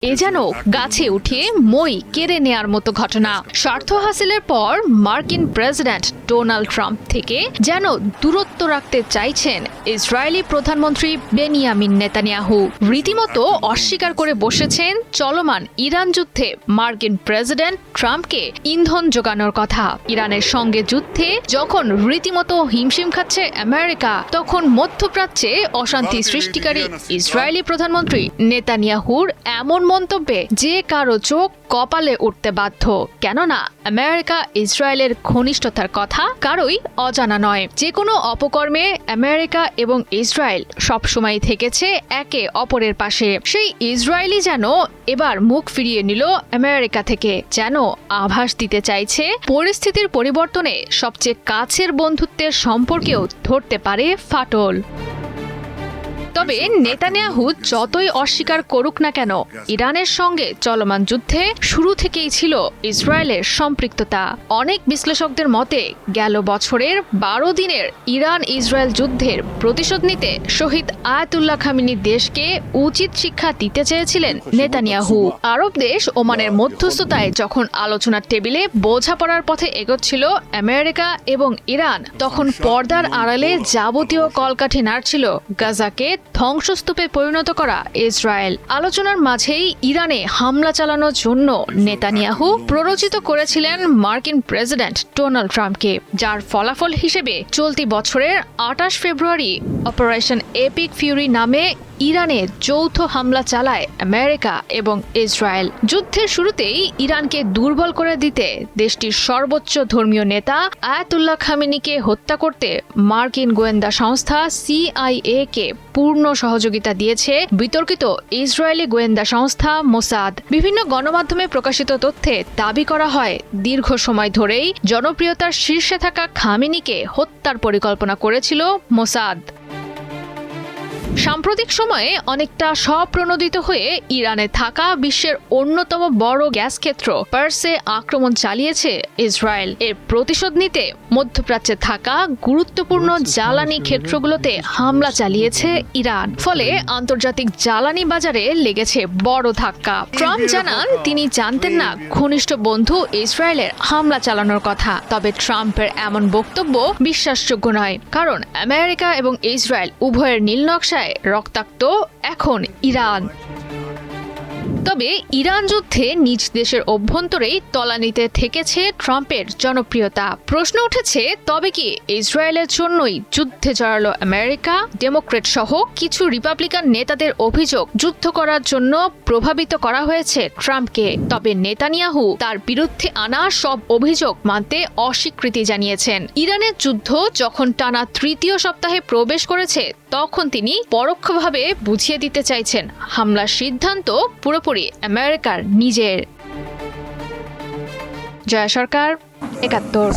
এ যেন গাছে উঠে মই কেড়ে নেয়ার মতো ঘটনা। স্বার্থ হাসিলের পর মার্কিন প্রেসিডেন্ট ডোনাল্ড ট্রাম্প থেকে যেন দূরত্ব রাখতে চাইছেন ইসরায়েলি প্রধানমন্ত্রী বেনিয়ামিন নেতানিয়াহু। রীতিমতো অস্বীকার করে বসেছেন চলমান ইরান যুদ্ধে মার্কিন প্রেসিডেন্ট ট্রাম্পকে ইন্ধন যোগানোর কথা। ইরানের সঙ্গে যুদ্ধে যখন রীতিমতো হিমশিম খাচ্ছে আমেরিকা, তখন মধ্যপ্রাচ্যে অশান্তি সৃষ্টিকারী ইসরায়েলি প্রধানমন্ত্রী নেতানিয়াহুর এমন মন্তব্যে যে কারো চোখ কপালে উঠতে বাধ্য। কেননা আমেরিকা ইসরায়েলের ঘনিষ্ঠতার কথা কারোই অজানা নয়। যে কোনো অপকর্মে আমেরিকা এবং ইসরায়েল সবসময় থেকেছে একে অপরের পাশে। সেই ইসরায়েলি যেন এবার মুখ ফিরিয়ে নিল আমেরিকা থেকে, যেন আভাস দিতে চাইছে পরিস্থিতির পরিবর্তনে সবচেয়ে কাছের বন্ধুত্বের সম্পর্কেও ধরতে পারে ফাটল। তবে নেতানিয়াহু যতই অস্বীকার করুক না কেন, ইরানের সঙ্গে চলমান যুদ্ধে শুরু থেকেই ছিল ইসরায়েলের সম্পৃক্ততা। অনেক বিশ্লেষকদের মতে গেল বছরের 12 দিনের ইরান ইসরায়েল যুদ্ধের প্রতিশোধ নিতে শহীদ আয়াতুল্লাহ খামেনির দেশকে উচিত শিক্ষা দিতে চেয়েছিলেন নেতানিয়াহু। আরব দেশ ওমানের মধ্যস্থতায় যখন আলোচনার টেবিলে বোঝাপড়ার পথে এগোচ্ছিল আমেরিকা এবং ইরান, তখন পর্দার আড়ালে যাবতীয় কলকাঠি নাড়ছিল গাজাকে ধ্বংসস্তূপে পরিণত করা ইসরায়েল। আলোচনার মাঝেই ইরানে হামলা চালানোর জন্য নেতানিয়াহু প্ররোচিত করেছিলেন মার্কিন প্রেসিডেন্ট ডোনাল্ড ট্রাম্পকে, যার ফলাফল হিসেবে চলতি বছরের 28 ফেব্রুয়ারি অপারেশন এপিক ফিউরি নামে ইরানে যৌথ হামলা চালায় আমেরিকা এবং ইসরায়েল। যুদ্ধের শুরুতেই ইরানকে দুর্বল করে দিতে দেশটির সর্বোচ্চ ধর্মীয় নেতা আয়াতুল্লাহ খামেনিকে হত্যা করতে মার্কিন গোয়েন্দা সংস্থা CIA কে পূর্ণ সহযোগিতা দিয়েছে বিতর্কিত ইসরায়েলি গোয়েন্দা সংস্থা মোসাদ। বিভিন্ন গণমাধ্যমে প্রকাশিত তথ্যে দাবি করা হয়, দীর্ঘ সময় ধরেই জনপ্রিয়তার শীর্ষে থাকা খামেনিকে হত্যার পরিকল্পনা করেছিল মোসাদ। সাম্প্রতিক সময়ে অনেকটা স্বপ্রণোদিত হয়ে ইরানে থাকা বিশ্বের অন্যতম বড় গ্যাস ক্ষেত্র পার্সে আক্রমণ চালিয়েছে ইসরায়েল। এর প্রতিশোধ নিতে মধ্যপ্রাচ্যে থাকা গুরুত্বপূর্ণ জ্বালানি ক্ষেত্রগুলোতে হামলা চালিয়েছে ইরান। ফলে আন্তর্জাতিক জ্বালানি বাজারে লেগেছে বড় ধাক্কা। ট্রাম্প জানান তিনি জানতেন না ঘনিষ্ঠ বন্ধু ইসরায়েলের হামলা চালানোর কথা। তবে ট্রাম্পের এমন বক্তব্য বিশ্বাসযোগ্য নয়, কারণ আমেরিকা এবং ইসরায়েল উভয়ের নীলনকশায় রক্তাক্ত এখন ইরান। তবে ইরান যুদ্ধে নিজ দেশের অভ্যন্তরেই তলানিতে থেকেছে ট্রাম্পের জনপ্রিয়তা। প্রশ্ন উঠেছে, তবে কি ইসরায়েলের জন্যই যুদ্ধে জড়ালো আমেরিকা? ডেমোক্রেট সহ কিছু রিপাবলিকান নেতাদের অভিযোগ, যুদ্ধ করার জন্য প্রভাবিত করা হয়েছে ট্রাম্পকে। তবে নেতানিয়াহু তার বিরুদ্ধে আনা সব অভিযোগ মানতে অস্বীকৃতি জানিয়েছেন। ইরানের যুদ্ধ যখন টানা 3য় সপ্তাহে প্রবেশ করেছে, তখন তিনি পরোক্ষভাবে বুঝিয়ে দিতে চাইছেন হামলার সিদ্ধান্ত পুরোপুরি আমেরিকার নিজের। জয়া সরকার, ৭১।